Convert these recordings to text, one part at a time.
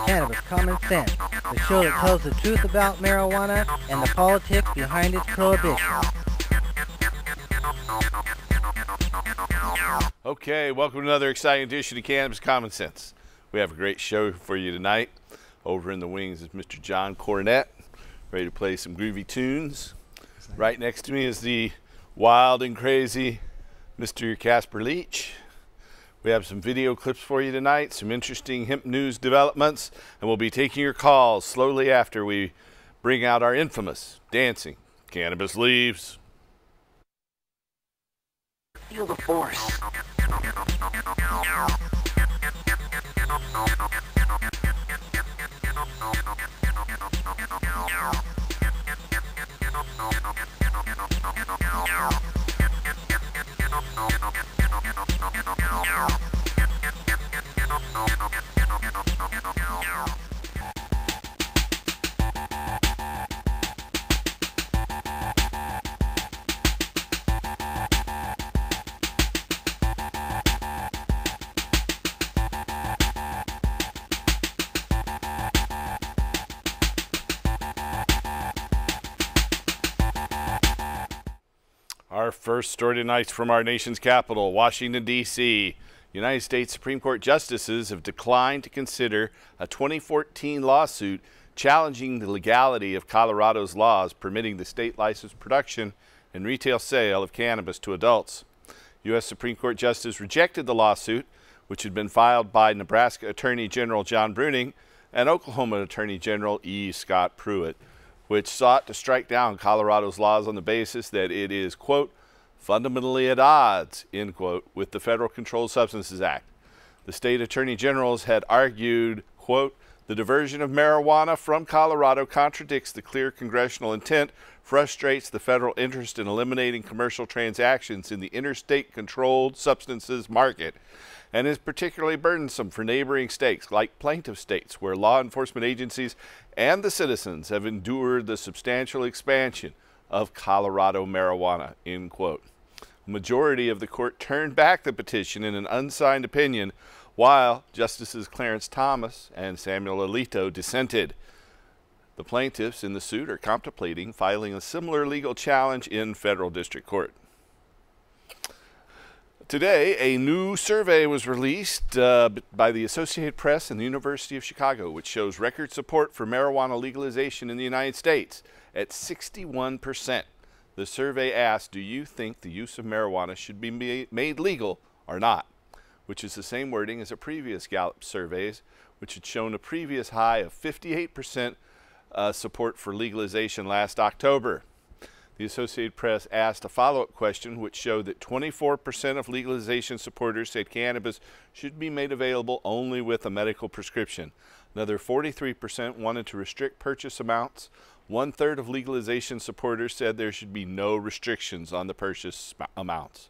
Cannabis Common Sense, the show that tells the truth about marijuana and the politics behind its prohibition. Okay, welcome to another exciting edition of Cannabis Common Sense. We have a great show for you tonight. Over in the wings is Mr. John Cornett, ready to play some groovy tunes. Right next to me is the wild and crazy Mr. Casper Leach. We have some video clips for you tonight, some interesting hemp news developments, and we'll be taking your calls slowly after we bring out our infamous dancing cannabis leaves. Feel the force. Our first story tonight from our nation's capital, Washington, D.C. United States Supreme Court justices have declined to consider a 2014 lawsuit challenging the legality of Colorado's laws permitting the state licensed production and retail sale of cannabis to adults. U.S. Supreme Court justice rejected the lawsuit, which had been filed by Nebraska Attorney General John Bruning and Oklahoma Attorney General E. Scott Pruitt, which sought to strike down Colorado's laws on the basis that it is, quote, fundamentally at odds, end quote, with the Federal Controlled Substances Act. The state attorney generals had argued, quote, the diversion of marijuana from Colorado contradicts the clear congressional intent, frustrates the federal interest in eliminating commercial transactions in the interstate controlled substances market, and is particularly burdensome for neighboring states like plaintiff states where law enforcement agencies and the citizens have endured the substantial expansion of Colorado marijuana, end quote. A majority of the court turned back the petition in an unsigned opinion, while Justices Clarence Thomas and Samuel Alito dissented. The plaintiffs in the suit are contemplating filing a similar legal challenge in federal district court. Today, a new survey was released by the Associated Press and the University of Chicago, which shows record support for marijuana legalization in the United States at 61%. The survey asked, do you think the use of marijuana should be made legal or not? Which is the same wording as a previous Gallup surveys, which had shown a previous high of 58% support for legalization last October. The Associated Press asked a follow-up question which showed that 24% of legalization supporters said cannabis should be made available only with a medical prescription. Another 43% wanted to restrict purchase amounts. One-third of legalization supporters said there should be no restrictions on the purchase amounts.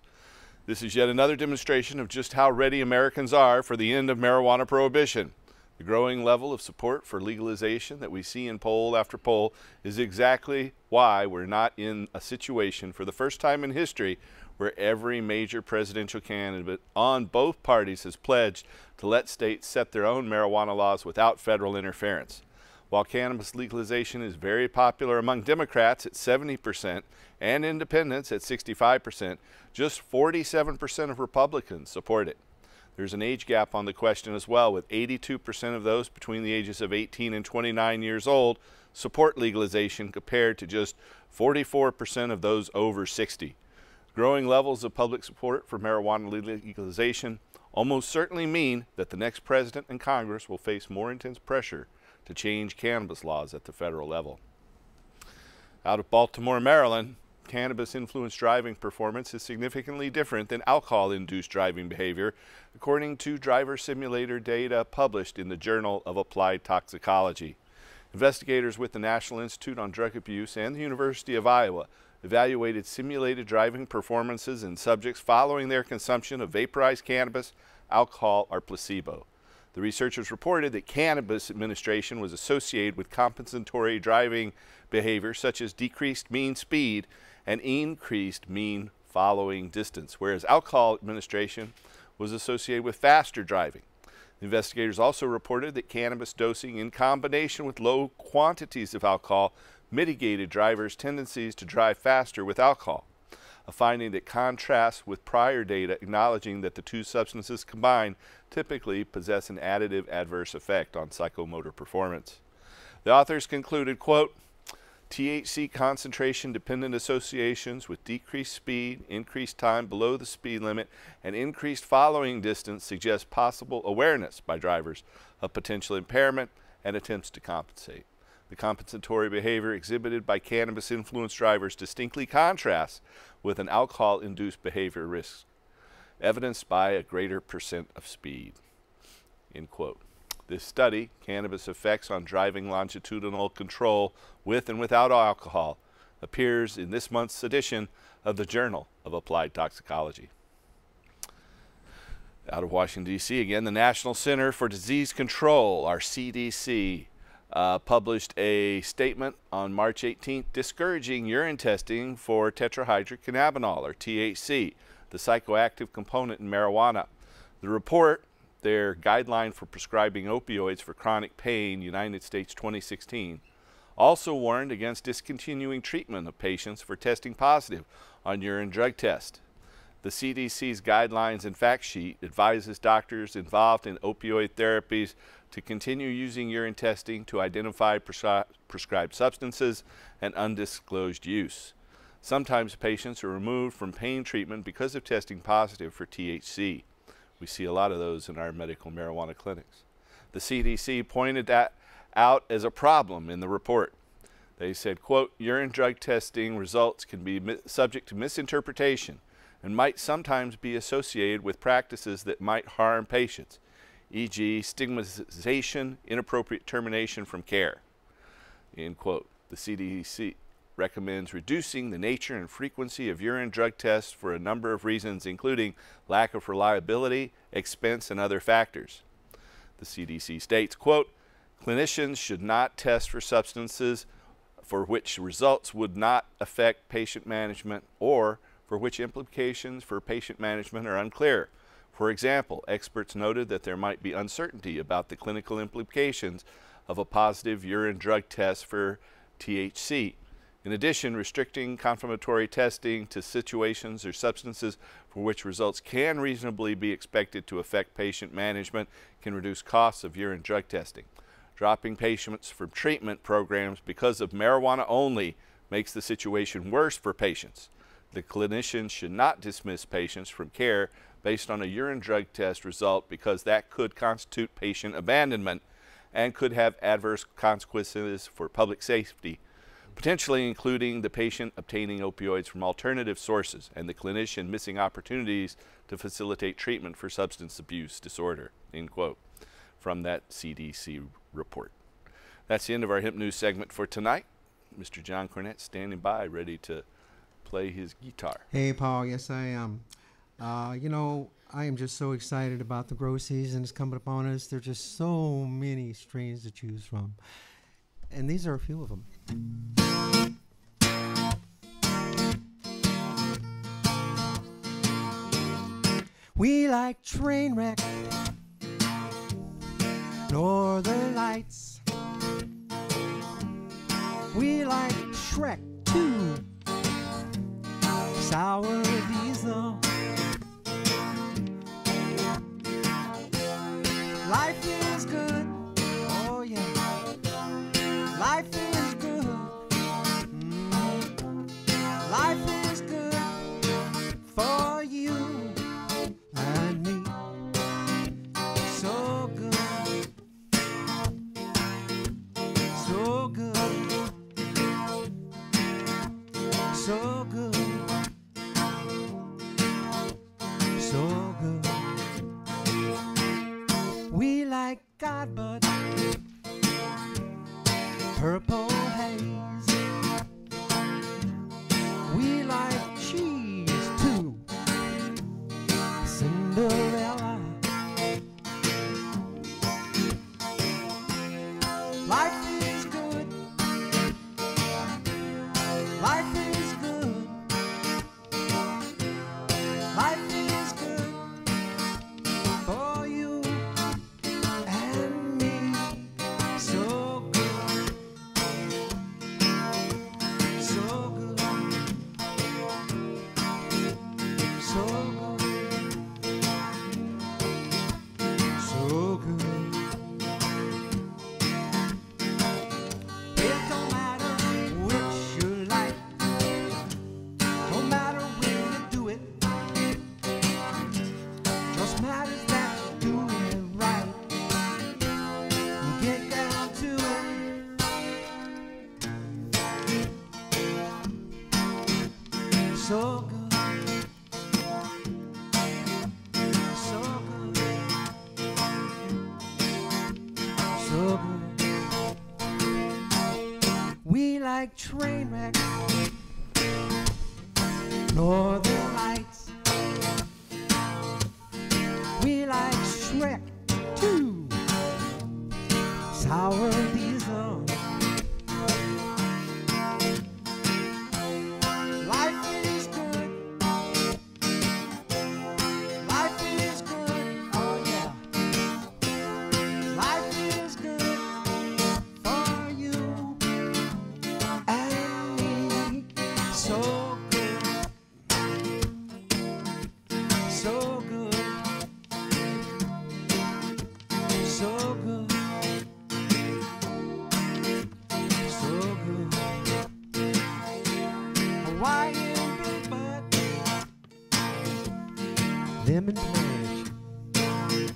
This is yet another demonstration of just how ready Americans are for the end of marijuana prohibition. The growing level of support for legalization that we see in poll after poll is exactly why we're not in a situation for the first time in history where every major presidential candidate on both parties has pledged to let states set their own marijuana laws without federal interference. While cannabis legalization is very popular among Democrats at 70% and independents at 65%, just 47% of Republicans support it. There's an age gap on the question as well, with 82% of those between the ages of 18 and 29 years old support legalization compared to just 44% of those over 60. Growing levels of public support for marijuana legalization almost certainly mean that the next president and Congress will face more intense pressure to change cannabis laws at the federal level. Out of Baltimore, Maryland, cannabis-influenced driving performance is significantly different than alcohol-induced driving behavior, according to driver simulator data published in the Journal of Applied Toxicology. Investigators with the National Institute on Drug Abuse and the University of Iowa evaluated simulated driving performances in subjects following their consumption of vaporized cannabis, alcohol, or placebo. The researchers reported that cannabis administration was associated with compensatory driving behavior such as decreased mean speed and increased mean following distance, whereas alcohol administration was associated with faster driving. Investigators also reported that cannabis dosing in combination with low quantities of alcohol mitigated drivers' tendencies to drive faster with alcohol, a finding that contrasts with prior data acknowledging that the two substances combined typically possess an additive adverse effect on psychomotor performance. The authors concluded, quote, THC concentration-dependent associations with decreased speed, increased time below the speed limit, and increased following distance suggest possible awareness by drivers of potential impairment and attempts to compensate. The compensatory behavior exhibited by cannabis-influenced drivers distinctly contrasts with an alcohol-induced behavior risk, evidenced by a greater percent of speed. End quote. This study, Cannabis Effects on Driving Longitudinal Control with and Without Alcohol, appears in this month's edition of the Journal of Applied Toxicology. Out of Washington, D.C., again, the National Center for Disease Control, our CDC, published a statement on March 18th discouraging urine testing for tetrahydrocannabinol, or THC, the psychoactive component in marijuana. The report, their Guideline for Prescribing Opioids for Chronic Pain, United States 2016, also warned against discontinuing treatment of patients for testing positive on urine drug test. The CDC's Guidelines and Fact Sheet advises doctors involved in opioid therapies to continue using urine testing to identify prescribed substances and undisclosed use. Sometimes patients are removed from pain treatment because of testing positive for THC. We see a lot of those in our medical marijuana clinics. The CDC pointed that out as a problem in the report. They said, quote, urine drug testing results can be subject to misinterpretation and might sometimes be associated with practices that might harm patients, e.g. stigmatization, inappropriate termination from care, end quote. The CDC recommends reducing the nature and frequency of urine drug tests for a number of reasons, including lack of reliability, expense, and other factors. The CDC states, quote, clinicians should not test for substances for which results would not affect patient management or for which implications for patient management are unclear. For example, experts noted that there might be uncertainty about the clinical implications of a positive urine drug test for THC. In addition, restricting confirmatory testing to situations or substances for which results can reasonably be expected to affect patient management can reduce costs of urine drug testing. Dropping patients from treatment programs because of marijuana only makes the situation worse for patients. The clinician should not dismiss patients from care based on a urine drug test result because that could constitute patient abandonment and could have adverse consequences for public safety, potentially including the patient obtaining opioids from alternative sources and the clinician missing opportunities to facilitate treatment for substance abuse disorder, end quote, from that CDC report. That's the end of our Hemp News segment for tonight. Mr. John Cornett standing by, ready to play his guitar. Hey, Paul. Yes, I am. You know, I am just so excited about the grow season that's coming upon us. There's just so many strains to choose from. And these are a few of them. We like Trainwreck, Northern Lights. We like Shrek 2, Sour Diesel. Life is good, oh yeah. Life is good. Life is good for you and me. So good, so good, so good, so good. We like Godbud, Purple Haze. We like cheese too, Cinderella. Life is good. Life is good. Life is good for you so good. We like train wreck, Northern Lights. We like Shrek too, sour diesel. Life is good. Life is good. Oh yeah. Life is good for you and me. So good. So good. So good. So good. Hawaiian Big Bud, lemon pledge, and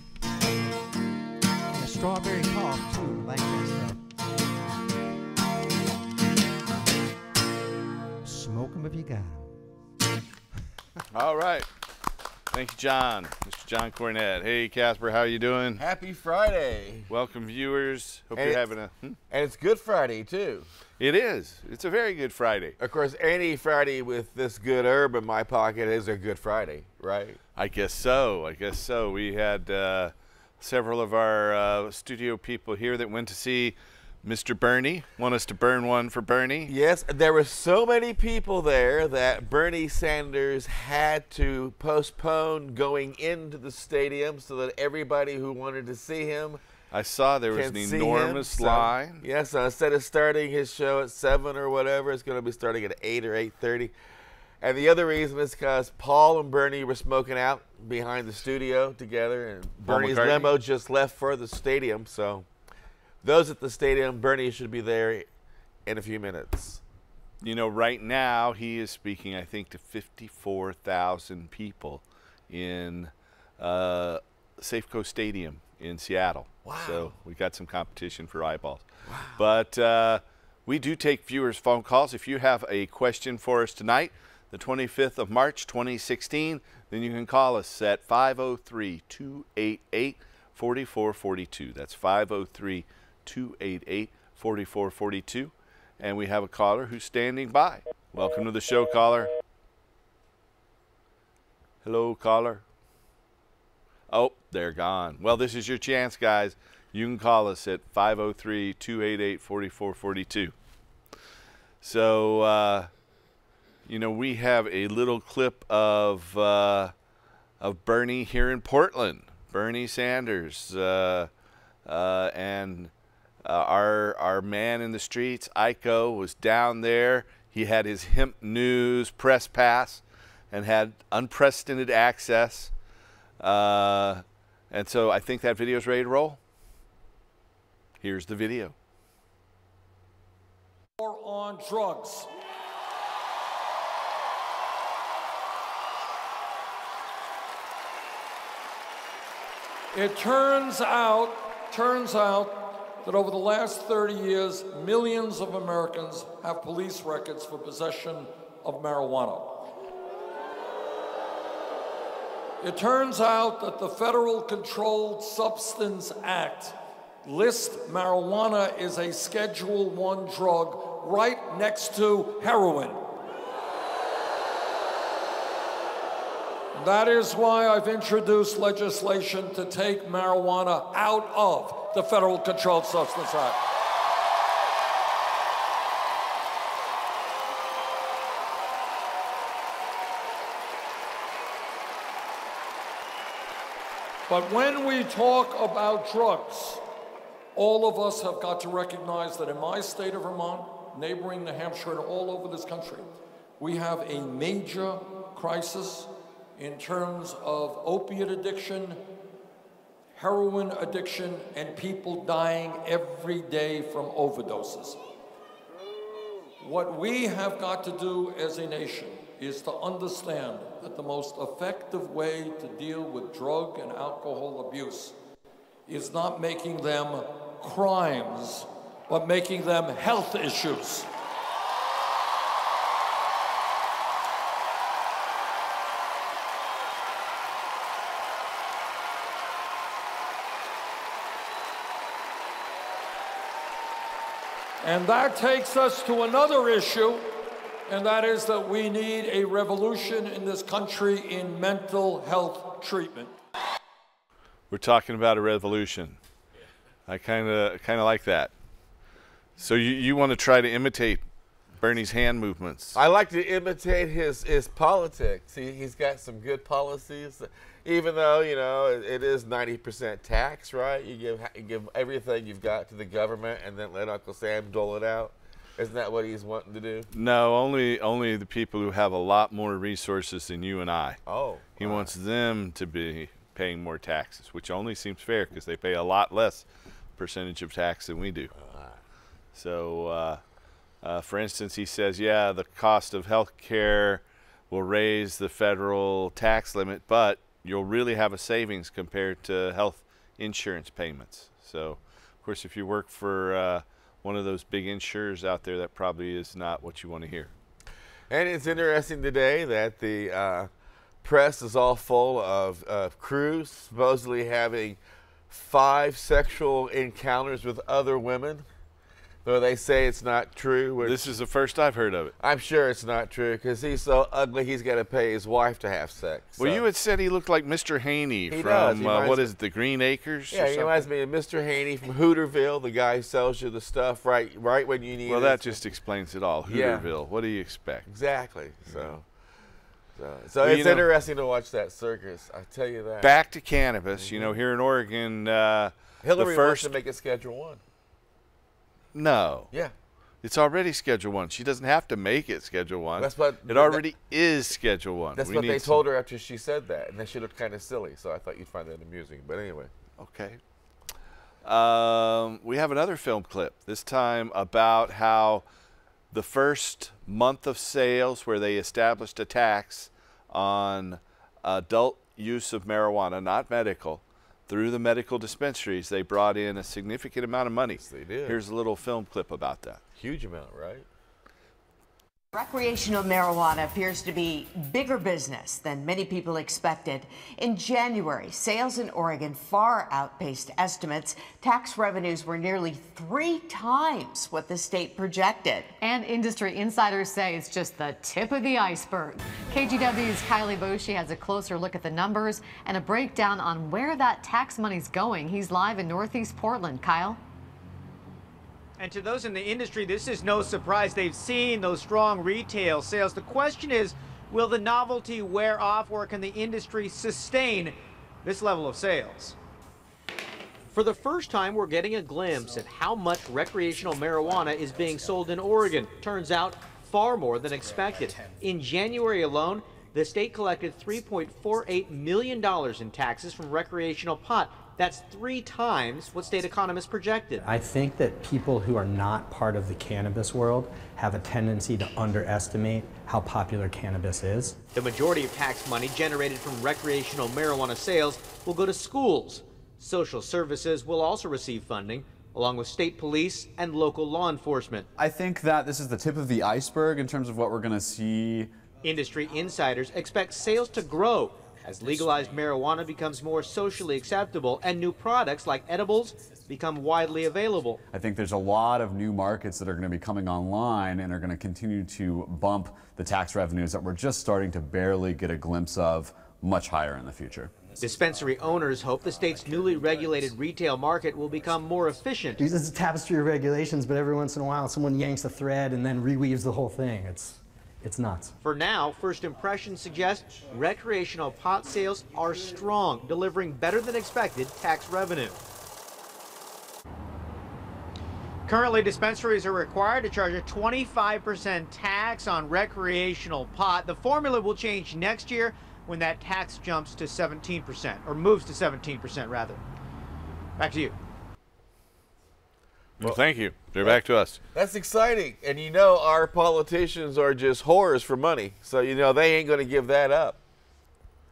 a strawberry cough too, like that stuff. Smoke 'em if you got 'em. All right. Thank you, John. Mr. John Cornett. Hey, Casper, how you doing? Happy Friday. Welcome, viewers. Hope And you're it's- having a... And it's Good Friday, too. It is. It's a very good Friday. Of course, any Friday with this good herb in my pocket is a Good Friday, right? I guess so. I guess so. We had several of our studio people here that went to see Mr. Bernie. Want us to burn one for Bernie? Yes, there were so many people there that Bernie Sanders had to postpone going into the stadium so that everybody who wanted to see him I saw there was can an see him. enormous So, line. yeah, so instead of starting his show at 7 or whatever, it's going to be starting at 8 or 8:30. And the other reason is because Paul and Bernie were smoking out behind the studio together, and Paul Bernie's McCartney? limo just left for the stadium. So those at the stadium, Bernie should be there in a few minutes. You know, right now he is speaking, I think, to 54,000 people in Safeco Stadium in Seattle. Wow. So we got some competition for eyeballs. Wow. But we do take viewers' phone calls. If you have a question for us tonight, the 25th of March, 2016, then you can call us at 503-288-4442. That's 503-288-4442. And we have a caller who's standing by. Welcome to the show, caller. Hello, caller. Oh, they're gone. Well, this is your chance, guys. You can call us at 503-288-4442. So, you know, we have a little clip of Bernie here in Portland. Bernie Sanders and our man in the streets, Iko, was down there. He had his hemp news press pass and had unprecedented access. And so I think that video is ready to roll. Here's the video. War on drugs. It turns out that over the last 30 years, millions of Americans have police records for possession of marijuana. It turns out that the Federal Controlled Substance Act lists marijuana as a Schedule I drug right next to heroin. That is why I've introduced legislation to take marijuana out of the Federal Controlled Substance Act. But when we talk about drugs, all of us have got to recognize that in my state of Vermont, neighboring New Hampshire, and all over this country, we have a major crisis in terms of opiate addiction, heroin addiction, and people dying every day from overdoses. What we have got to do as a nation is to understand that the most effective way to deal with drug and alcohol abuse is not making them crimes, but making them health issues. And that takes us to another issue, and that is that we need a revolution in this country in mental health treatment. We're talking about a revolution. I kind of like that. So you want to try to imitate Bernie's hand movements? I like to imitate his politics. He's got some good policies, even though, you know, it is 90% tax, right? You give everything you've got to the government and then let Uncle Sam dole it out. Isn't that what he's wanting to do? No, only the people who have a lot more resources than you and I. Oh. He wants them to be paying more taxes, which only seems fair because they pay a lot less percentage of tax than we do. So, for instance, he says, yeah, the cost of health care will raise the federal tax limit, but you'll really have a savings compared to health insurance payments. So, of course, if you work for one of those big insurers out there, that probably is not what you want to hear. And it's interesting today that the press is all full of crews supposedly having 5 sexual encounters with other women, though they say it's not true. This is the first I've heard of it. I'm sure it's not true because he's so ugly he's got to pay his wife to have sex. Well, so. you had said he looked like Mr. Haney He from, does. what is it, the Green Acres? Yeah, he reminds me of Mr. Haney from Hooterville, the guy who sells you the stuff right when you need it. Well, that just explains it all. Yeah. Hooterville. What do you expect? Exactly. So Well, it's interesting to watch that circus. I tell you that. Back to cannabis. You know, here in Oregon, Hillary the wants first. to make it Schedule 1. No. Yeah. It's already Schedule 1. She doesn't have to make it Schedule 1. That's what it already is Schedule 1. That's what they told her after she said that, and then she looked kind of silly. So I thought you'd find that amusing. But anyway. Okay. We have another film clip, this time about how the first month of sales where they established a tax on adult use of marijuana, not medical, through the medical dispensaries, they brought in a significant amount of money. Yes, they did. Here's a little film clip about that. Huge amount, right? Recreational marijuana appears to be bigger business than many people expected. In January, sales in Oregon far outpaced estimates. Tax revenues were nearly 3 times what the state projected. And industry insiders say it's just the tip of the iceberg. KGW's Kylie Boshi has a closer look at the numbers and a breakdown on where that tax money's going. He's live in Northeast Portland. Kyle? And to those in the industry, this is no surprise. They've seen those strong retail sales. The question is, will the novelty wear off, or can the industry sustain this level of sales? For the first time, we're getting a glimpse at how much recreational marijuana is being sold in Oregon. Turns out, far more than expected. In January alone, the state collected $3.48 million in taxes from recreational pot. That's 3 times what state economists projected. I think that people who are not part of the cannabis world have a tendency to underestimate how popular cannabis is. The majority of tax money generated from recreational marijuana sales will go to schools. Social services will also receive funding, along with state police and local law enforcement. I think that this is the tip of the iceberg in terms of what we're going to see. Industry insiders expect sales to grow as legalized marijuana becomes more socially acceptable and new products like edibles become widely available. I think there's a lot of new markets that are going to be coming online and are going to continue to bump the tax revenues that we're just starting to barely get a glimpse of much higher in the future. Dispensary owners hope the state's newly regulated retail market will become more efficient. This is a tapestry of regulations, but every once in a while someone yanks a thread and then reweaves the whole thing. It's nuts. For now, first impressions suggest recreational pot sales are strong, delivering better than expected tax revenue. Currently, dispensaries are required to charge a 25% tax on recreational pot. The formula will change next year when that tax jumps to 17%, or moves to 17% rather. Back to you. Well, thank you. They're back to us. That's exciting. And you know our politicians are just whores for money. So you know they ain't going to give that up.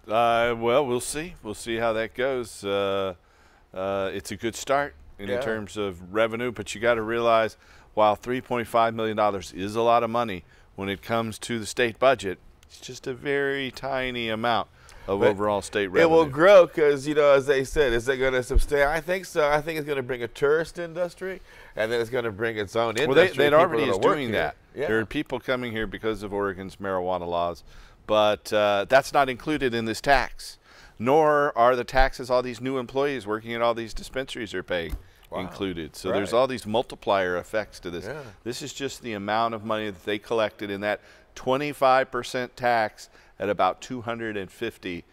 Well, we'll see. We'll see how that goes. It's a good start in terms of revenue, but you got to realize while $3.5 million is a lot of money, when it comes to the state budget, it's just a very tiny amount. of But overall state revenue. It will grow because, you know, as they said, is it going to sustain? I think so. I think it's going to bring a tourist industry, and then it's going to bring its own industry. Well, they already is doing here. that. Yeah. There are people coming here because of Oregon's marijuana laws, but that's not included in this tax, nor are the taxes all these new employees working at all these dispensaries are paying included. So there's all these multiplier effects to this. Yeah. This is just the amount of money that they collected in that 25% tax at about 250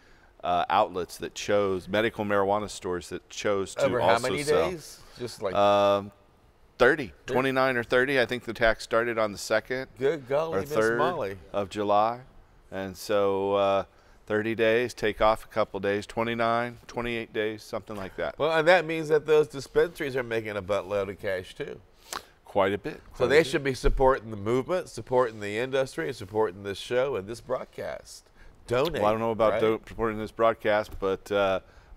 outlets that chose, medical marijuana stores that chose to Over also how many sell. days? Just like 30, 29 or 30. I think the tax started on the 2nd or 3rd of July. And so 30 days, take off a couple days, 29, 28 days, something like that. Well, and that means that those dispensaries are making a buttload of cash too. Quite a bit. So they should be supporting the movement, supporting the industry, and supporting this show and this broadcast. Donate. Well, I don't know about supporting this broadcast, but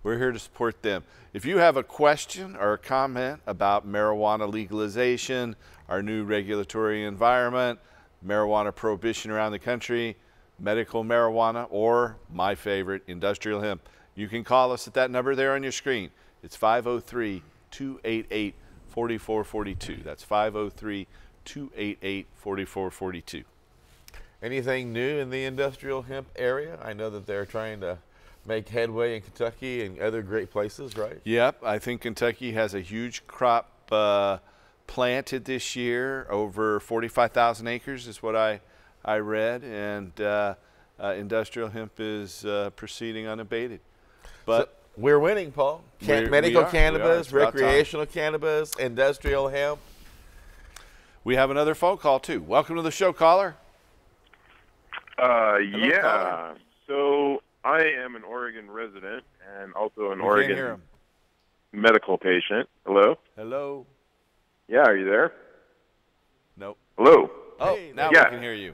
we're here to support them. If you have a question or a comment about marijuana legalization, our new regulatory environment, marijuana prohibition around the country, medical marijuana, or my favorite, industrial hemp, you can call us at that number there on your screen. It's 503-288-4442. That's 503-288-4442. Anything new in the industrial hemp area? I know that they're trying to make headway in Kentucky and other great places, right? Yep, I think Kentucky has a huge crop planted this year. Over 45,000 acres is what I read, and industrial hemp is proceeding unabated. But so we're winning, Paul. Medical cannabis, recreational cannabis, industrial hemp. We have another phone call too. Welcome to the show, caller. Yeah. Caller. So I am an Oregon resident and also an Oregon medical patient. Hello? Hello? Yeah, are you there? Nope. Hello? Oh, now we can hear you.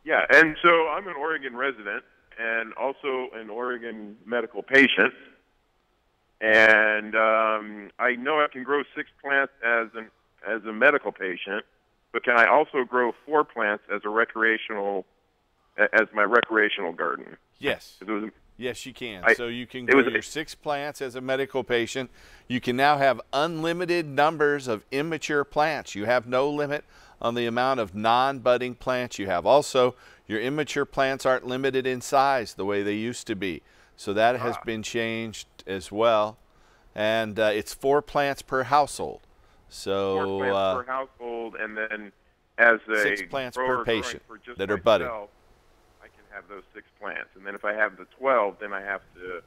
Yeah, and so I'm an Oregon resident and also an Oregon medical patient. And I know I can grow 6 plants as a medical patient, but can I also grow 4 plants as a recreational, as my recreational garden? Yes. Yes, you can. So you can grow grow your 6 plants as a medical patient. You can now have unlimited numbers of immature plants. You have no limit on the amount of non-budding plants you have. Also, your immature plants aren't limited in size the way they used to be. So that has been changed as well. And it's 4 plants per household. So 4 plants per household, and then as a 6 plants grower per patient for just that are budding. myself, I can have those 6 plants. And then if I have the 12, then I have to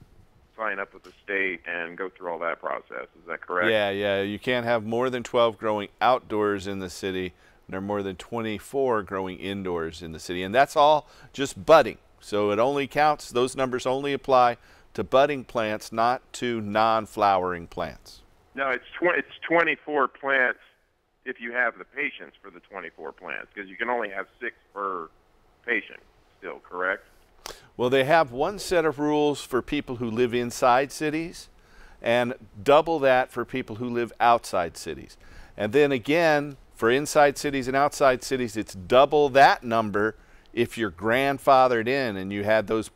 sign up with the state and go through all that process. Is that correct? Yeah. You can't have more than 12 growing outdoors in the city. There are more than 24 growing indoors in the city. And that's all just budding. So it only counts, those numbers only apply to budding plants, not to non-flowering plants. No, it's 24 plants if you have the patients for the 24 plants, because you can only have 6 per patient still, correct? Well, they have one set of rules for people who live inside cities and double that for people who live outside cities. And then again, for inside cities and outside cities, it's double that number if you're grandfathered in and you had those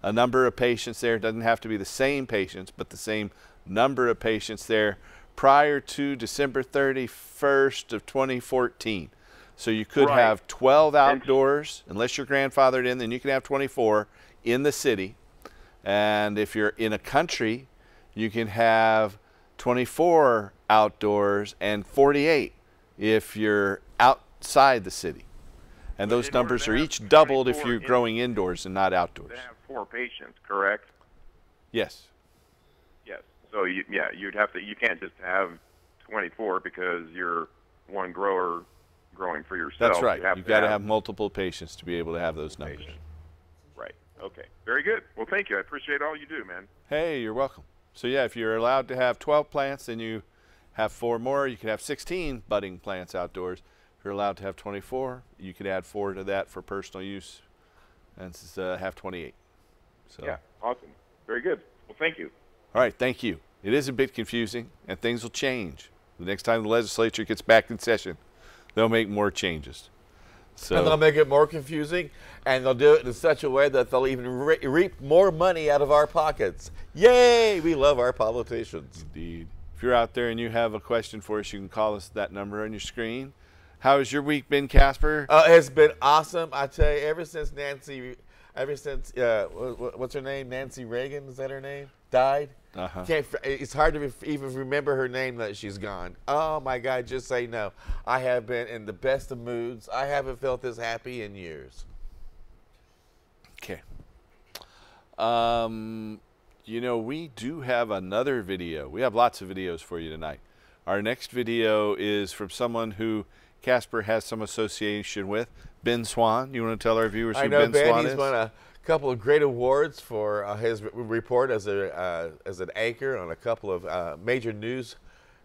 a number of patients there. It doesn't have to be the same patients, but the same number of patients there prior to December 31st of 2014. So you could have 12 outdoors, unless you're grandfathered in, then you can have 24 in the city. And if you're in a country, you can have 24 outdoors and 48 if you're outside the city. And those numbers are each doubled if you're growing indoors and not outdoors. They have 4 patients, correct? Yes. Yes. So you'd have to. You can't just have 24 because you're one grower growing for yourself. That's right. You've got to have multiple patients to be able to have those numbers. Right. Okay. Very good. Well, thank you. I appreciate all you do, man. Hey, you're welcome. So yeah, if you're allowed to have 12 plants, then you have 4 more. You can have 16 budding plants outdoors. If you're allowed to have 24, you could add 4 to that for personal use, and have 28. So. Yeah, awesome. Very good. Well, thank you. All right, thank you. It is a bit confusing, and things will change. The next time the legislature gets back in session, they'll make more changes. So, and they'll make it more confusing, and they'll do it in such a way that they'll even reap more money out of our pockets. Yay! We love our politicians. Indeed. If you're out there and you have a question for us, you can call us at that number on your screen. How has your week been, Casper? It's been awesome. I tell you, ever since what's her name? Nancy Reagan, is that her name? Died? Uh-huh. It's hard to even remember her name that she's gone. Oh my God, just say no. I have been in the best of moods. I haven't felt this happy in years. Okay. You know, we do have another video. We have lots of videos for you tonight. Our next video is from someone who Casper has some association with, Ben Swan. You want to tell our viewers who Ben Swan is? He's won a couple of great awards for his report as an anchor on a couple of major news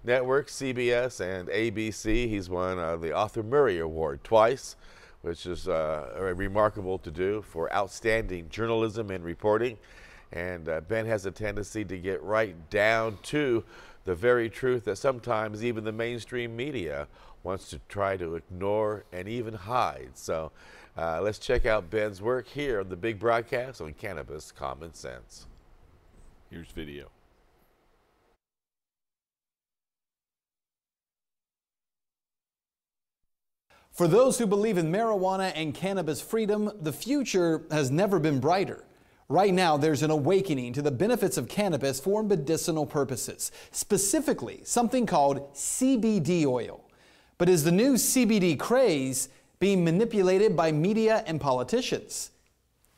networks, CBS and ABC. He's won the Arthur Murray Award twice, which is remarkable to do for outstanding journalism and reporting. And Ben has a tendency to get right down to the very truth that sometimes even the mainstream media wants to try to ignore and even hide. So let's check out Ben's work here on the big broadcast on Cannabis Common Sense. Here's video. For those who believe in marijuana and cannabis freedom, the future has never been brighter. Right now, there's an awakening to the benefits of cannabis for medicinal purposes, specifically something called CBD oil. But is the new CBD craze being manipulated by media and politicians?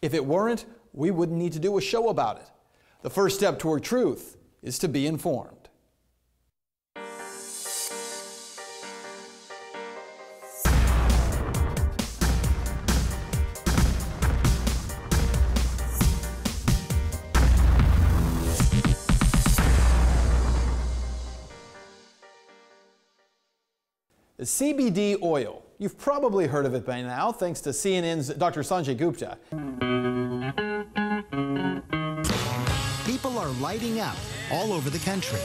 If it weren't, we wouldn't need to do a show about it. The first step toward truth is to be informed. The CBD oil. You've probably heard of it by now, thanks to CNN's Dr. Sanjay Gupta. People are lighting up all over the country.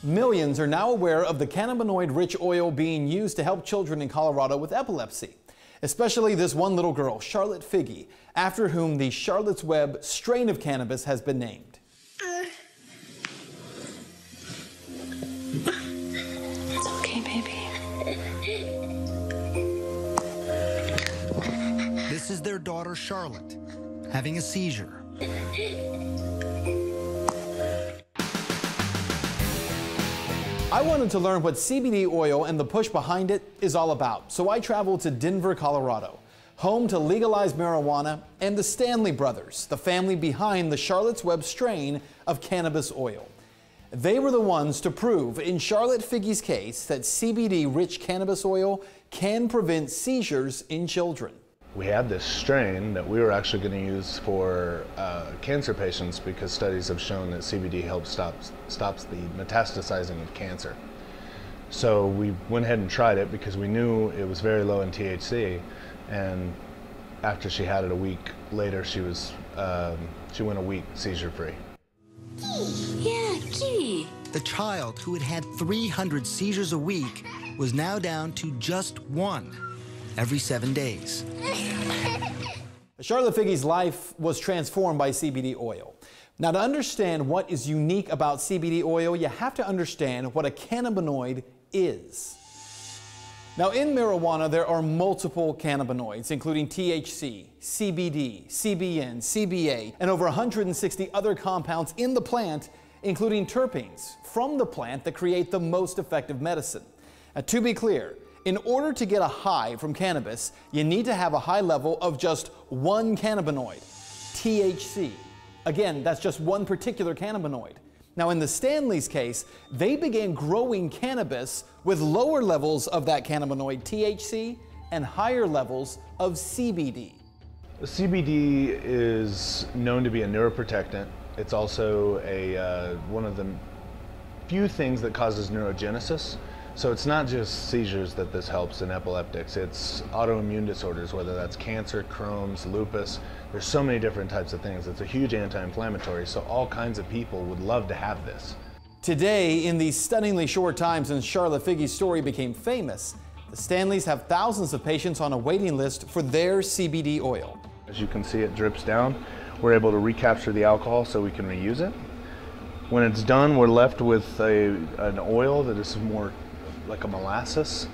Millions are now aware of the cannabinoid-rich oil being used to help children in Colorado with epilepsy. Especially this one little girl, Charlotte Figge, after whom the Charlotte's Web strain of cannabis has been named. It's okay, baby. This is their daughter, Charlotte, having a seizure. I wanted to learn what CBD oil and the push behind it is all about, so I traveled to Denver, Colorado, home to legalized marijuana and the Stanley brothers, the family behind the Charlotte's Web strain of cannabis oil. They were the ones to prove in Charlotte Figge's case that CBD-rich cannabis oil can prevent seizures in children. We had this strain that we were actually going to use for cancer patients because studies have shown that CBD helps stops the metastasizing of cancer. So we went ahead and tried it because we knew it was very low in THC, and after she had it a week later, she went a week seizure-free. Yeah, kitty. The child who had had 300 seizures a week was now down to just one every 7 days. Charlotte Figge's life was transformed by CBD oil. Now, to understand what is unique about CBD oil, you have to understand what a cannabinoid is. Now, in marijuana, there are multiple cannabinoids, including THC, CBD, CBN, CBA, and over 160 other compounds in the plant, including terpenes from the plant that create the most effective medicine. Now, to be clear, in order to get a high from cannabis, you need to have a high level of just one cannabinoid, THC. Again, that's just one particular cannabinoid. Now, in the Stanley's case, they began growing cannabis with lower levels of that cannabinoid THC and higher levels of CBD. CBD is known to be a neuroprotectant. It's also one of the few things that causes neurogenesis. So it's not just seizures that this helps in epileptics, it's autoimmune disorders, whether that's cancer, Crohn's, lupus. There's so many different types of things. It's a huge anti-inflammatory, so all kinds of people would love to have this. Today, in the stunningly short time since Charlotte Figge's story became famous, The Stanleys have thousands of patients on a waiting list for their CBD oil. As you can see, it drips down. We're able to recapture the alcohol so we can reuse it. When it's done, we're left with an oil that is more like a molasses.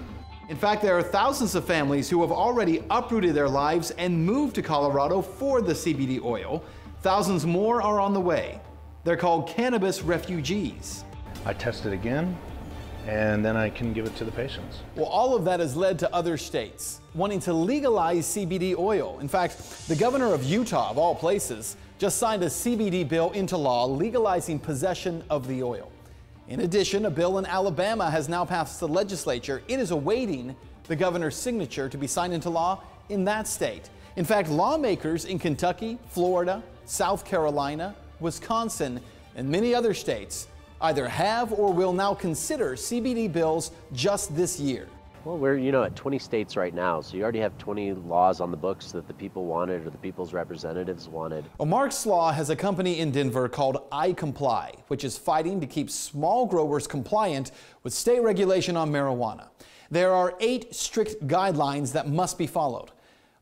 In fact, there are thousands of families who have already uprooted their lives and moved to Colorado for the CBD oil. Thousands more are on the way. They're called cannabis refugees. I test it again, and then I can give it to the patients. Well, all of that has led to other states wanting to legalize CBD oil. In fact, the governor of Utah, of all places, just signed a CBD bill into law legalizing possession of the oil. In addition, a bill in Alabama has now passed the legislature. It is awaiting the governor's signature to be signed into law in that state. In fact, lawmakers in Kentucky, Florida, South Carolina, Wisconsin, and many other states either have or will now consider CBD bills just this year. Well, we're, at 20 states right now, so you already have 20 laws on the books that the people wanted or the people's representatives wanted. Well, Mark's Law has a company in Denver called I Comply, which is fighting to keep small growers compliant with state regulation on marijuana. There are 8 strict guidelines that must be followed.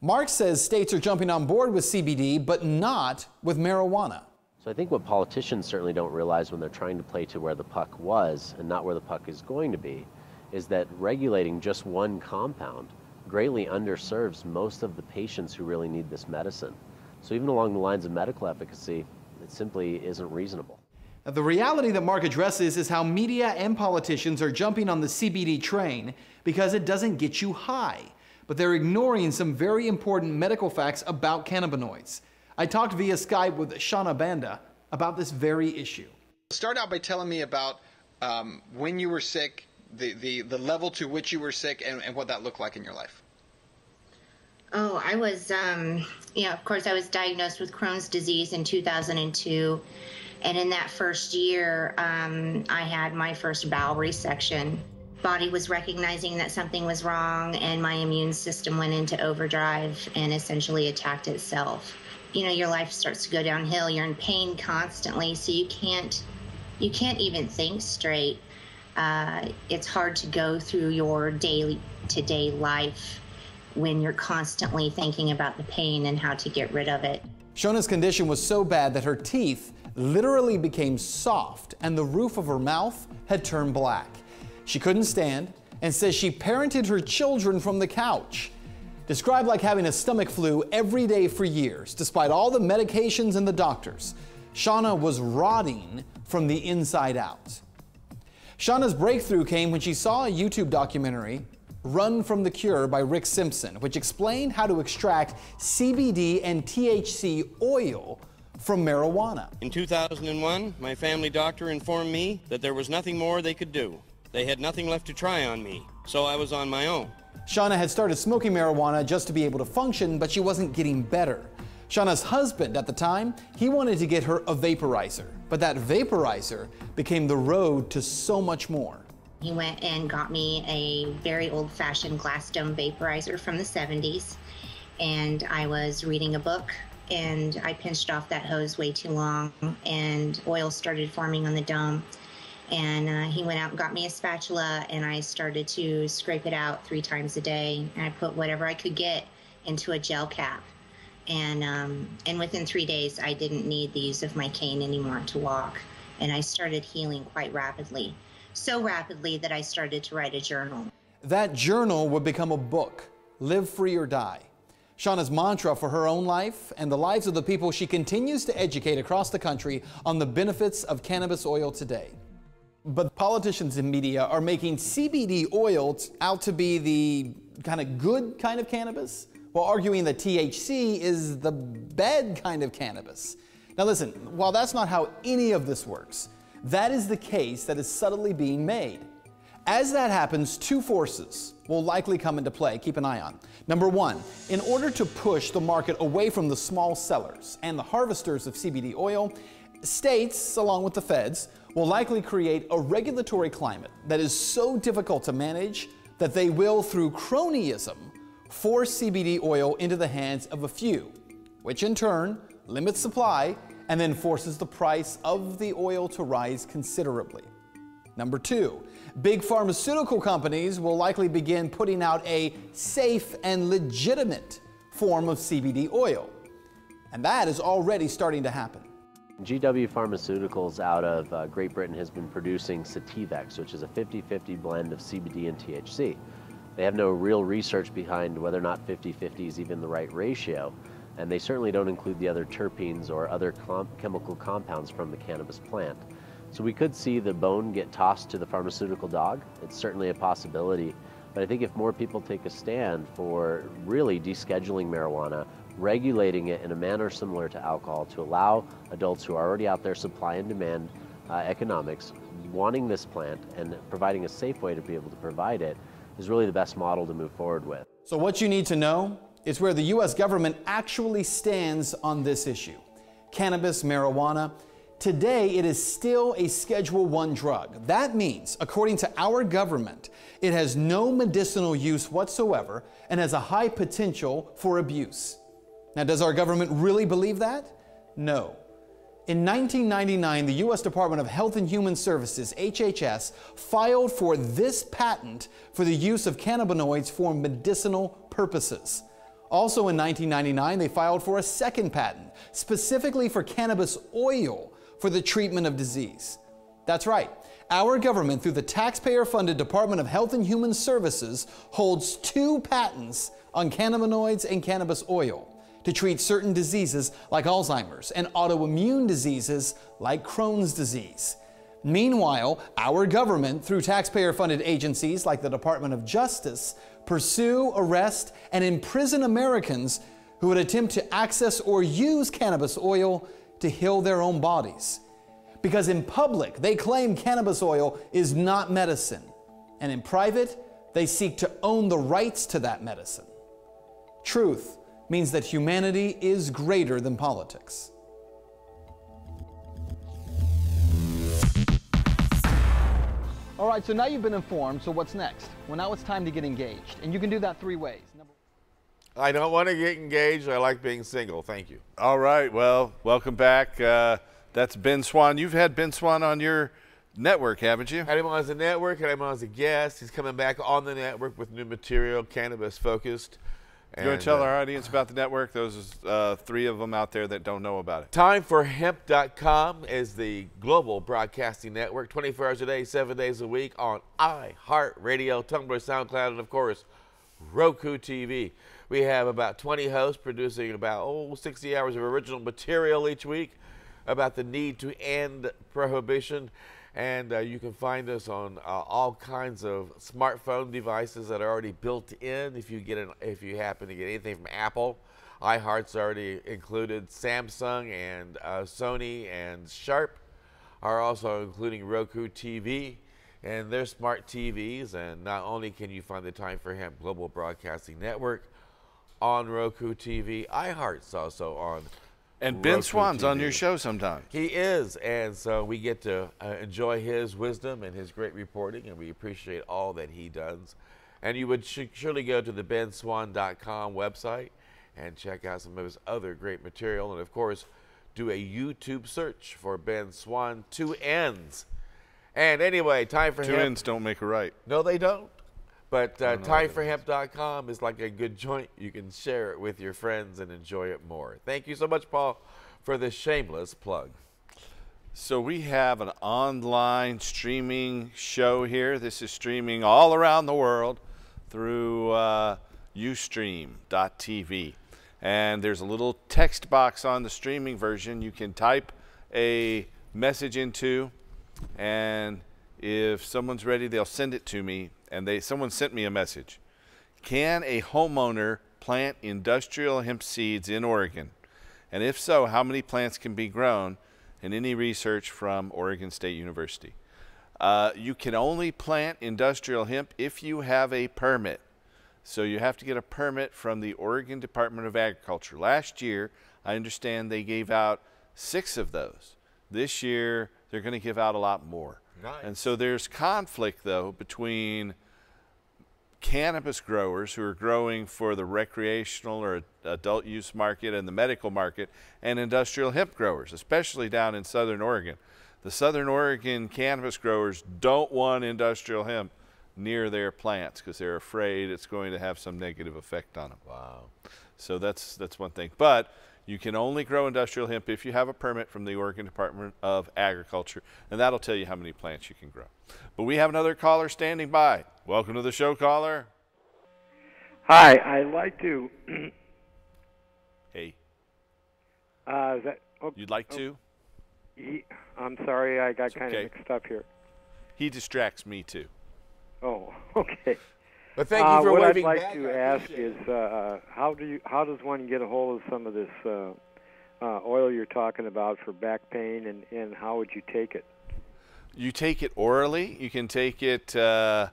Mark says states are jumping on board with CBD, but not with marijuana. So I think what politicians certainly don't realize when they're trying to play to where the puck was and not where the puck is going to be is that regulating just one compound greatly underserves most of the patients who really need this medicine. So even along the lines of medical efficacy, it simply isn't reasonable. Now, the reality that Mark addresses is how media and politicians are jumping on the CBD train because it doesn't get you high, but they're ignoring some very important medical facts about cannabinoids. I talked via Skype with Shauna Banda about this very issue. Start out by telling me about when you were sick, the level to which you were sick, and what that looked like in your life. Oh, I was, of course, I was diagnosed with Crohn's disease in 2002. And in that first year, I had my first bowel resection. Body was recognizing that something was wrong, and my immune system went into overdrive and essentially attacked itself. Your life starts to go downhill. You're in pain constantly, so you can't even think straight. It's hard to go through your day-to-day life when you're constantly thinking about the pain and how to get rid of it. Shona's condition was so bad that her teeth literally became soft and the roof of her mouth had turned black. She couldn't stand and says she parented her children from the couch. Described like having a stomach flu every day for years, despite all the medications and the doctors. Shauna was rotting from the inside out. Shauna's breakthrough came when she saw a YouTube documentary, Run from the Cure by Rick Simpson, which explained how to extract CBD and THC oil from marijuana. In 2001, my family doctor informed me that there was nothing more they could do. They had nothing left to try on me, so I was on my own. Shauna had started smoking marijuana just to be able to function, but she wasn't getting better. Shauna's husband at the time, he wanted to get her a vaporizer, but that vaporizer became the road to so much more. He went and got me a very old-fashioned glass dome vaporizer from the 70s, and I was reading a book, and I pinched off that hose way too long, and oil started forming on the dome. And he went out and got me a spatula, and I started to scrape it out 3 times a day, and I put whatever I could get into a gel cap. And within 3 days, I didn't need the use of my cane anymore to walk, and I started healing quite rapidly. So rapidly that I started to write a journal. That journal would become a book, Live Free or Die. Shauna's mantra for her own life and the lives of the people she continues to educate across the country on the benefits of cannabis oil today. But politicians and media are making CBD oil out to be the kind of good kind of cannabis, while arguing that THC is the bad kind of cannabis. Now listen, while that's not how any of this works, that is the case that is subtly being made. As that happens, 2 forces will likely come into play. Keep an eye on. Number 1, in order to push the market away from the small sellers and the harvesters of CBD oil, states, along with the feds, will likely create a regulatory climate that is so difficult to manage that they will, through cronyism, force CBD oil into the hands of a few, which in turn limits supply and then forces the price of the oil to rise considerably. Number 2, big pharmaceutical companies will likely begin putting out a safe and legitimate form of CBD oil. And that is already starting to happen. GW Pharmaceuticals out of Great Britain has been producing Sativex, which is a 50-50 blend of CBD and THC. They have no real research behind whether or not 50-50 is even the right ratio, and they certainly don't include the other terpenes or other chemical compounds from the cannabis plant. So we could see the bone get tossed to the pharmaceutical dog. It's certainly a possibility, but I think if more people take a stand for really descheduling marijuana, regulating it in a manner similar to alcohol to allow adults who are already out there, supply and demand economics, wanting this plant and providing a safe way to be able to provide it, is really the best model to move forward with. So what you need to know is where the U.S. government actually stands on this issue. Cannabis, marijuana. Today, it is still a Schedule I drug. That means, according to our government, it has no medicinal use whatsoever and has a high potential for abuse. Now, does our government really believe that? No. In 1999, the U.S. Department of Health and Human Services, HHS, filed for this patent for the use of cannabinoids for medicinal purposes. Also in 1999, they filed for a second patent, specifically for cannabis oil for the treatment of disease. That's right. Our government, through the taxpayer-funded Department of Health and Human Services, holds 2 patents on cannabinoids and cannabis oil to treat certain diseases like Alzheimer's and autoimmune diseases like Crohn's disease. Meanwhile, our government, through taxpayer-funded agencies like the Department of Justice, pursue, arrest, and imprison Americans who would attempt to access or use cannabis oil to heal their own bodies. Because in public, they claim cannabis oil is not medicine, and in private, they seek to own the rights to that medicine. Truth means that humanity is greater than politics. All right, so now you've been informed, so what's next? Well, now it's time to get engaged, and you can do that 3 ways. I don't want to get engaged. I like being single. Thank you. All right. Well, welcome back. That's Ben Swan. You've had Ben Swan on your network, haven't you? Had him on as a network, had him on as a guest. He's coming back on the network with new material, cannabis focused. You want to tell our audience about the network? Those 3 of them out there that don't know about it. Timeforhemp.com is the global broadcasting network, 24 hours a day, 7 days a week on iHeartRadio, Tumblr, SoundCloud, and of course, Roku TV. We have about 20 hosts producing about 60 hours of original material each week about the need to end prohibition. And you can find us on all kinds of smartphone devices that are already built in. If you happen to get anything from Apple, iHeart's already included. Samsung and Sony and Sharp are also including Roku TV and their smart TVs. And not only can you find the Time for Hemp Global Broadcasting Network on Roku TV, iHeart's also on. And Ben Roku Swan's TV. on your show sometimes. He is, and so we get to enjoy his wisdom and his great reporting, and we appreciate all that he does. And you would surely go to the benswan.com website and check out some of his other great material. And, of course, do a YouTube search for Ben Swan, 2 N's. And anyway, Time for Hemp. 2 N's don't make a right. No, they don't. But timeforhemp.com is like a good joint. You can share it with your friends and enjoy it more. Thank you so much, Paul, for this shameless plug. So we have an online streaming show here. This is streaming all around the world through Ustream.tv. And there's a little text box on the streaming version you can type a message into, and if someone's ready, they'll send it to me. And someone sent me a message. Can a homeowner plant industrial hemp seeds in Oregon? And if so, how many plants can be grown? And any research from Oregon State University. You can only plant industrial hemp if you have a permit. So you have to get a permit from the Oregon Department of Agriculture. Last year, I understand they gave out 6 of those. This year, they're going to give out a lot more. Nice. And so there's conflict, though, between cannabis growers who are growing for the recreational or adult use market and the medical market, and industrial hemp growers, especially down in southern Oregon. The Southern Oregon cannabis growers don't want industrial hemp near their plants because they're afraid it's going to have some negative effect on them. Wow. So that's one thing. But you can only grow industrial hemp if you have a permit from the Oregon Department of Agriculture, and that'll tell you how many plants you can grow. But we have another caller standing by. Welcome to the show, caller. Hi, I'd like to. Hey. You'd like to? I'm sorry, I got kind okay. of mixed up here. He distracts me too. Oh, okay. But thank you for what waving I'd like back. to ask is, how does one get a hold of some of this oil you're talking about for back pain, and how would you take it? You take it orally. You can take it, and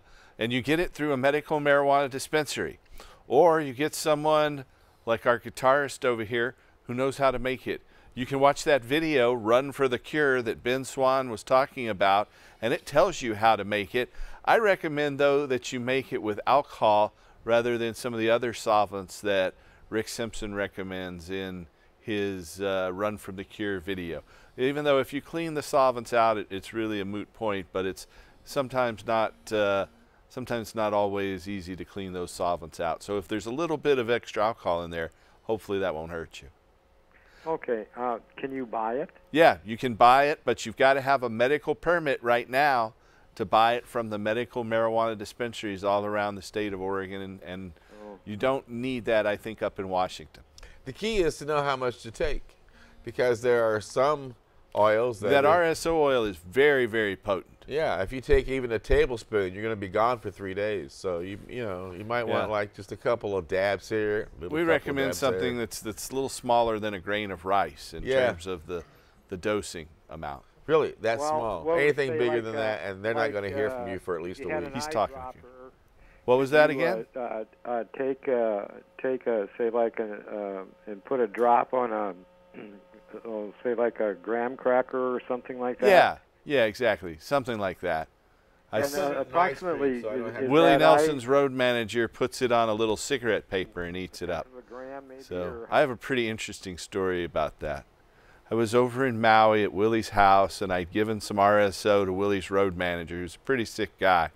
you get it through a medical marijuana dispensary. Or you get someone like our guitarist over here who knows how to make it. You can watch that video, Run for the Cure, that Ben Swan was talking about, and it tells you how to make it. I recommend, though, that you make it with alcohol rather than some of the other solvents that Rick Simpson recommends in his Run from the Cure video. Even though if you clean the solvents out, it's really a moot point, but it's sometimes not always easy to clean those solvents out. So if there's a little bit of extra alcohol in there, hopefully that won't hurt you. Okay, can you buy it? Yeah, you can buy it, but you've got to have a medical permit right now to buy it from the medical marijuana dispensaries all around the state of Oregon, and you don't need that, I think, up in Washington. The key is to know how much to take, because there are some oils that RSO oil is very, very potent. Yeah, if you take even a tablespoon, you're going to be gone for 3 days. So you might want like just a couple of dabs here. We recommend something that's a little smaller than a grain of rice in terms of the dosing amount. Really, that's small. Anything bigger like than that, and they're not going to hear from you for at least a week. He's talking to you. What was that again? Take say like and put a drop on a say like a graham cracker or something like that. Yeah, exactly, something like that. Approximately. Willie Nelson's road manager puts it on a little cigarette paper and eats it up. So I have a pretty interesting story about that. I was over in Maui at Willie's house, and I'd given some RSO to Willie's road manager, who's a pretty sick guy.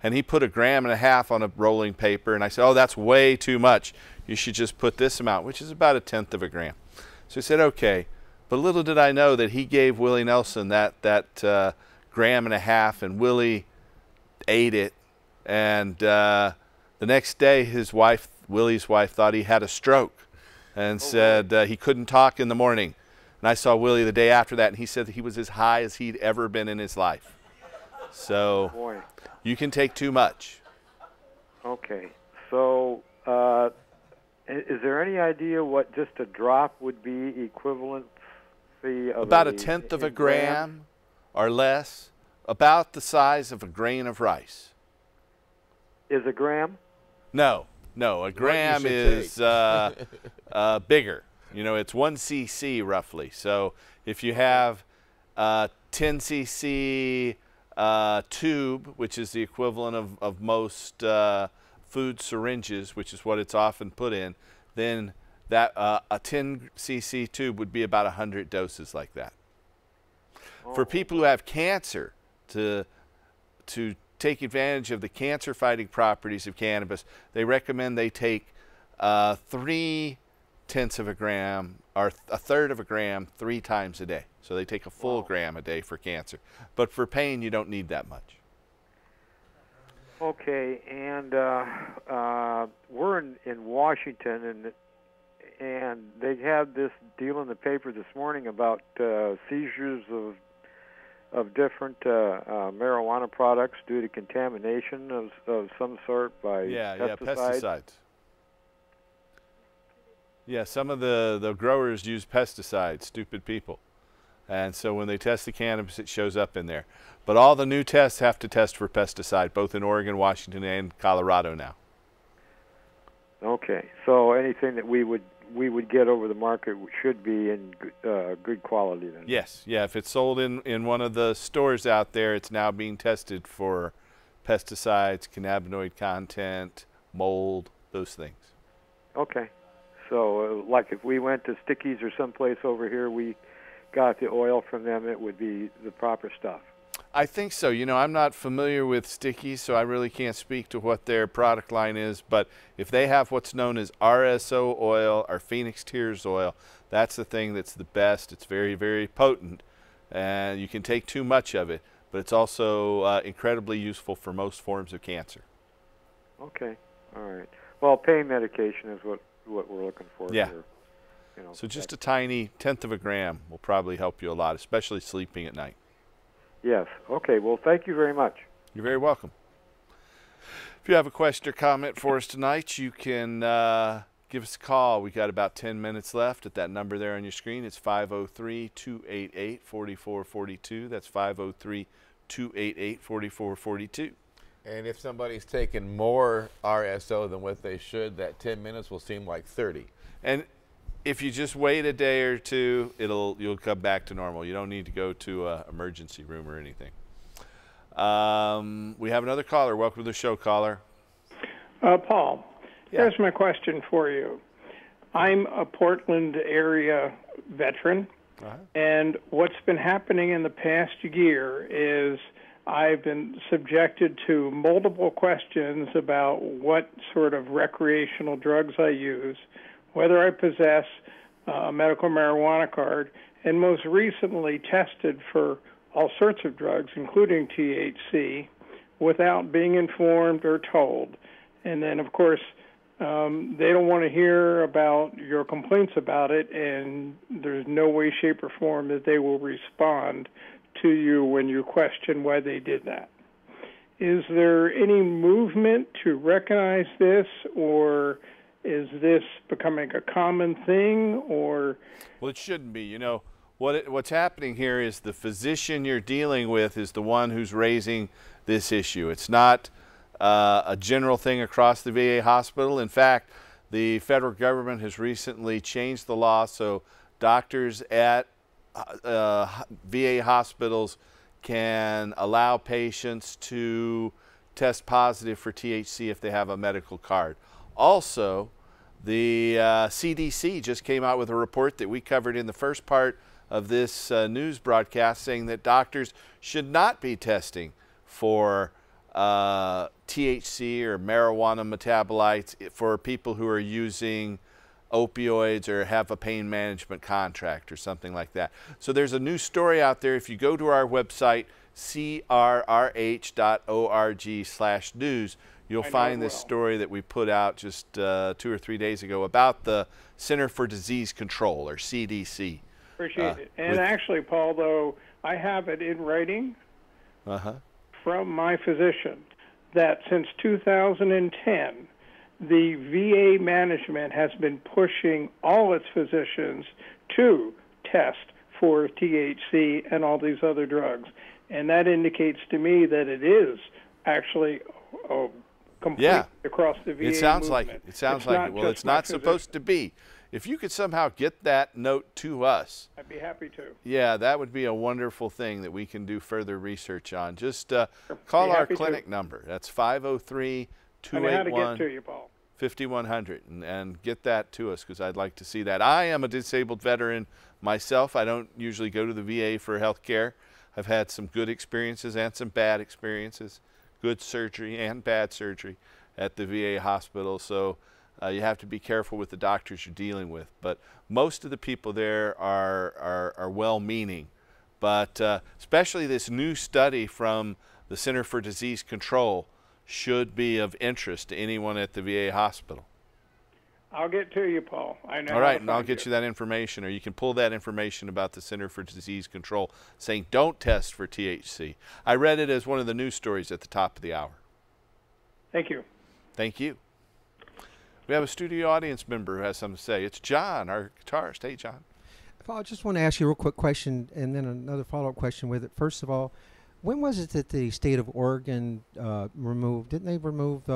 And he put 1.5 grams on a rolling paper, and I said, oh, that's way too much. You should just put this amount, which is about 1/10 of a gram. So he said, okay. But little did I know that he gave Willie Nelson that 1.5 grams, and Willie ate it. And the next day, Willie's wife, thought he had a stroke and said he couldn't talk in the morning. And I saw Willie the day after that, and he said that he was as high as he'd ever been in his life. So you can take too much. Okay. So is there any idea what just a drop would be equivalent? About 1/10 of a gram or less, about the size of a grain of rice. Is a gram? No, a gram is bigger. It's 1 cc roughly. So if you have 10 cc tube, which is the equivalent of most food syringes, which is what it's often put in, then that a 10 cc tube would be about 100 doses like that. For people who have cancer, to take advantage of the cancer-fighting properties of cannabis, they recommend they take 3/10 of a gram or 1/3 of a gram 3 times a day. So they take a full gram a day for cancer. But for pain, you don't need that much. Okay, and we're in Washington, and they had this deal in the paper this morning about seizures of different marijuana products due to contamination of some sort by pesticides. Yeah, some of the growers use pesticides, stupid people. And so when they test the cannabis, it shows up in there. But all the new tests have to test for pesticide, both in Oregon, Washington, and Colorado now. Okay, so anything that we would get over the market should be in good quality then. Yes, yeah. If it's sold in one of the stores out there, it's now being tested for pesticides, cannabinoid content, mold, those things. Okay, so like if we went to Sticky's or someplace over here, we got the oil from them, it would be the proper stuff. I think so. You know, I'm not familiar with Stickies, so I really can't speak to what their product line is. But if they have what's known as RSO oil or Phoenix Tears oil, that's the thing that's the best. It's very, very potent, and you can take too much of it, but it's also incredibly useful for most forms of cancer. Okay, all right. Well, pain medication is what we're looking for Yeah. here. You know, So just a tiny 1/10 of a gram will probably help you a lot, especially sleeping at night. yes. Okay. Well, thank you very much. You're very welcome. If you have a question or comment for us tonight, you can give us a call. We got about 10 minutes left at that number there on your screen. It's 503-288-4442. That's 503-288-4442. And if somebody's taking more RSO than what they should, that 10 minutes will seem like 30. And if you just wait a day or two, you'll come back to normal. You don't need to go to an emergency room or anything. We have another caller. Welcome to the show, caller. Paul, here's my question for you. I'm a Portland area veteran, and what's been happening in the past year is I've been subjected to multiple questions about what sort of recreational drugs I use, whether I possess a medical marijuana card, and most recently tested for all sorts of drugs, including THC, without being informed or told. And then, of course, they don't want to hear about your complaints about it, and there's no way, shape, or form that they will respond to you when you question why they did that. Is there any movement to recognize this, or is this becoming a common thing, or? Well, it shouldn't be. You know, what's happening here is the physician you're dealing with is the one who's raising this issue. It's not a general thing across the VA hospital. In fact, the federal government has recently changed the law so doctors at VA hospitals can allow patients to test positive for THC if they have a medical card. Also, the CDC just came out with a report that we covered in the first part of this news broadcast, saying that doctors should not be testing for THC or marijuana metabolites for people who are using opioids or have a pain management contract or something like that. So there's a new story out there. If you go to our website, crrh.org/news, you'll find this story that we put out just 2 or 3 days ago about the Center for Disease Control, or CDC. Appreciate it. And actually, Paul, though, I have it in writing from my physician that since 2010, the VA management has been pushing all its physicians to test for THC and all these other drugs. And that indicates to me that it is actually complete across the VA It sounds movement. like it. It sounds like it. Well, it's not supposed to be. If you could somehow get that note to us, I'd be happy to. Yeah, that would be a wonderful thing that we can do further research on. Just call our clinic number. That's 503-281-5100 and get that to us, because I'd like to see that. I am a disabled veteran myself. I don't usually go to the VA for health care. I've had some good experiences and some bad experiences, good surgery and bad surgery at the VA hospital. So you have to be careful with the doctors you're dealing with. But most of the people there are well-meaning. But especially this new study from the Center for Disease Control should be of interest to anyone at the VA hospital. I'll get to you, Paul. I know. All right, and I'll get you that information, or you can pull that information about the Center for Disease Control saying don't test for THC. I read it as one of the news stories at the top of the hour. Thank you. Thank you. We have a studio audience member who has something to say. It's John, our guitarist. Hey, John. Paul, I just want to ask you a real quick question and then another follow-up question with it. First of all, when was it that the state of Oregon removed? Didn't they remove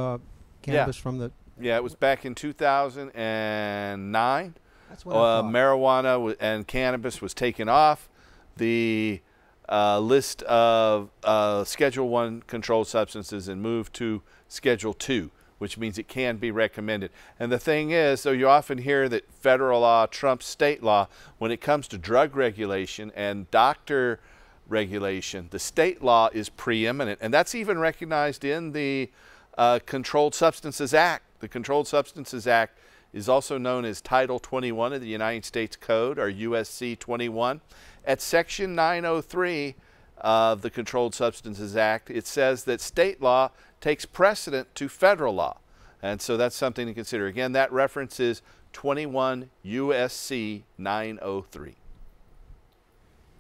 cannabis from the? Yeah, it was back in 2009. That's what I thought. Marijuana and cannabis was taken off the list of Schedule 1 controlled substances and moved to Schedule 2, which means it can be recommended. And the thing is, so you often hear that federal law trumps state law. When it comes to drug regulation and doctor regulation, the state law is preeminent, and that's even recognized in the Controlled Substances Act. The Controlled Substances Act is also known as Title 21 of the United States Code, or USC 21. At Section 903 of the Controlled Substances Act, it says that state law takes precedent to federal law. And so that's something to consider. Again, that reference is 21 USC 903.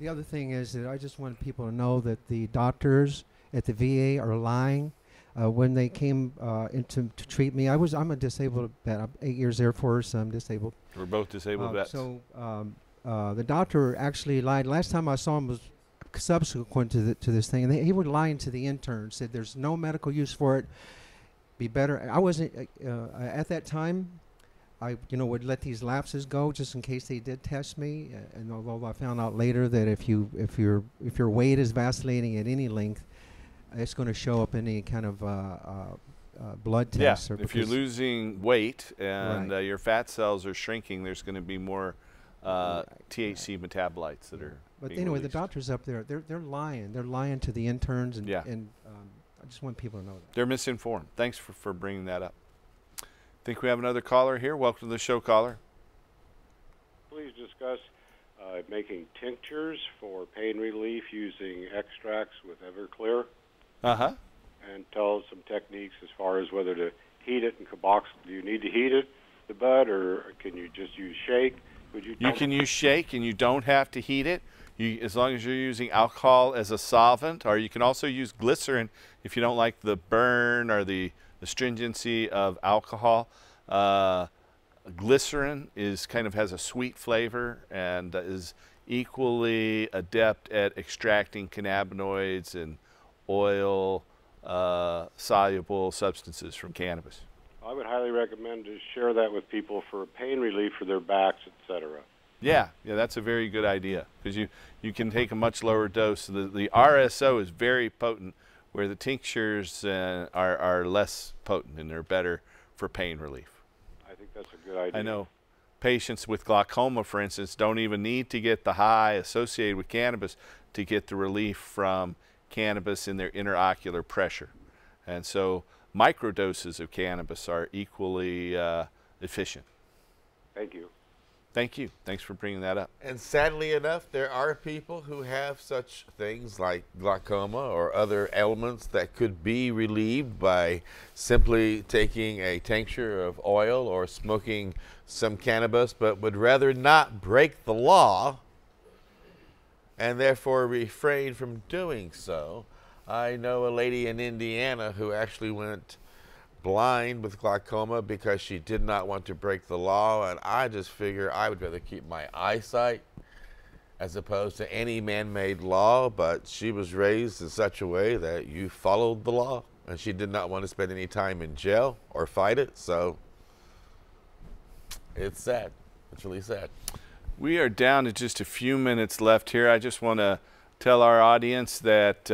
The other thing is that I just want people to know that the doctors at the VA are lying. When they came in to treat me, I'm a disabled vet. I'm 8 years Air Force. I'm disabled. We're both disabled vets. So the doctor actually lied. Last time I saw him was subsequent to this thing, and he was lying to the intern. Said there's no medical use for it. Be better. I wasn't at that time. I would let these lapses go just in case they did test me. And although I found out later that if your weight is vacillating at any length, it's going to show up in any kind of blood test. Yeah, if you're losing weight and your fat cells are shrinking, there's going to be more THC metabolites that are. But anyway, released. the doctors up there, they're lying. They're lying to the interns, and I just want people to know that. They're misinformed. Thanks for bringing that up. I think we have another caller here. Welcome to the show, caller. Please discuss making tinctures for pain relief using extracts with Everclear. Uh-huh. And tell us some techniques as far as whether to heat it and carboxyl. Do you need to heat it, the bud, or can you just use shake? You can use shake, and you don't have to heat it. As long as you're using alcohol as a solvent, or you can also use glycerin if you don't like the burn or the stringency of alcohol. Glycerin has a sweet flavor and is equally adept at extracting cannabinoids and oil soluble substances from cannabis. I would highly recommend to share that with people for pain relief for their backs, etc. Yeah, that's a very good idea, because you can take a much lower dose. The RSO is very potent, where the tinctures are less potent, and they're better for pain relief. I think that's a good idea. I know patients with glaucoma, for instance, don't even need to get the high associated with cannabis to get the relief from cannabis in their interocular pressure. And so microdoses of cannabis are equally efficient. Thank you. Thank you. Thanks for bringing that up. And sadly enough, there are people who have such things like glaucoma or other ailments that could be relieved by simply taking a tincture of oil or smoking some cannabis, but would rather not break the law and therefore refrain from doing so. I know a lady in Indiana who actually went blind with glaucoma because she did not want to break the law, and I just figure I would rather keep my eyesight as opposed to any man-made law, but she was raised in such a way that you followed the law, and she did not want to spend any time in jail or fight it, so it's sad. It's really sad. We are down to just a few minutes left here. I just want to tell our audience that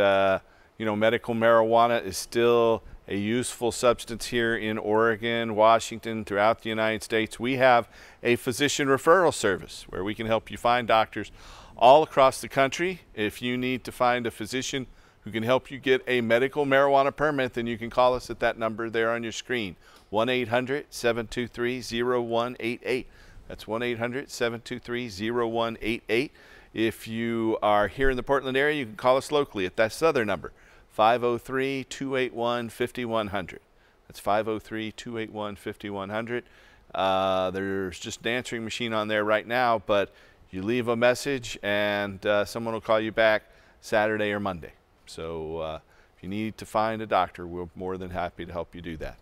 medical marijuana is still a useful substance here in Oregon, Washington, throughout the United States. We have a physician referral service where we can help you find doctors all across the country. If you need to find a physician who can help you get a medical marijuana permit, then you can call us at that number there on your screen, 1-800-723-0188. That's 1-800-723-0188. If you are here in the Portland area, you can call us locally at that other number, 503-281-5100. That's 503-281-5100. There's just an answering machine on there right now, but you leave a message and someone will call you back Saturday or Monday. So if you need to find a doctor, we're more than happy to help you do that.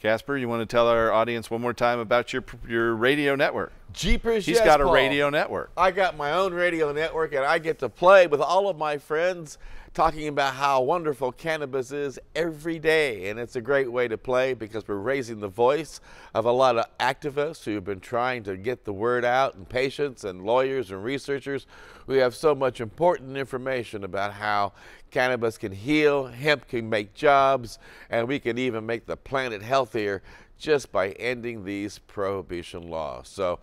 Casper, you want to tell our audience one more time about your radio network? Jeepers, He's yes, got a Paul. radio network. I got my own radio network, and I get to play with all of my friends talking about how wonderful cannabis is every day. And it's a great way to play because we're raising the voice of a lot of activists who have been trying to get the word out, and patients and lawyers and researchers. We have so much important information about how cannabis can heal, hemp can make jobs, and we can even make the planet healthier just by ending these prohibition laws. So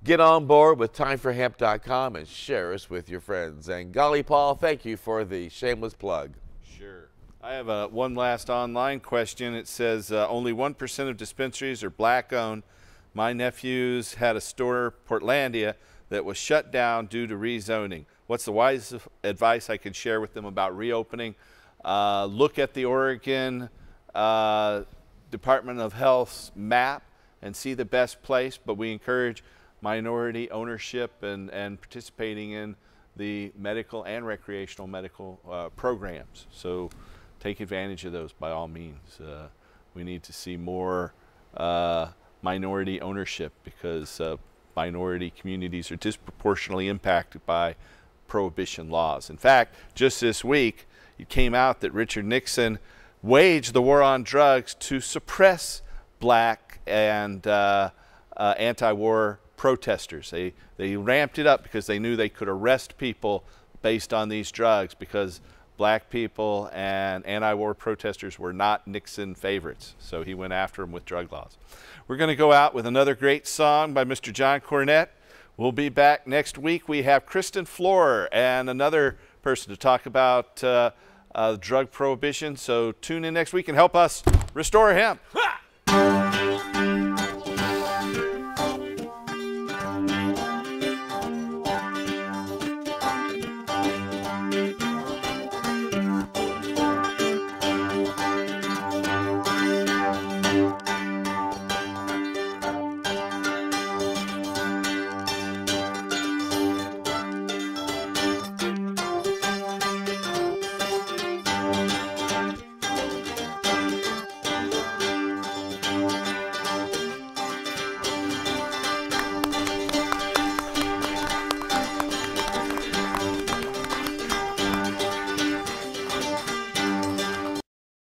get on board with timeforhemp.com and share us with your friends. And golly, Paul, thank you for the shameless plug. Sure. I have one last online question. It says only 1% of dispensaries are black-owned. My nephews had a store, Portlandia, that was shut down due to rezoning. What's the wisest advice I can share with them about reopening? Look at the Oregon Department of Health's map and see the best place, but we encourage minority ownership and participating in the medical and recreational medical programs. So take advantage of those by all means. We need to see more minority ownership because minority communities are disproportionately impacted by prohibition laws. In fact, just this week, it came out that Richard Nixon waged the war on drugs to suppress black and anti-war protesters. They ramped it up because they knew they could arrest people based on these drugs because black people and anti-war protesters were not Nixon favorites. So he went after them with drug laws. We're going to go out with another great song by Mr. John Cornette. We'll be back next week. We have Kristen Flohr and another person to talk about drug prohibition. So tune in next week and help us restore hemp.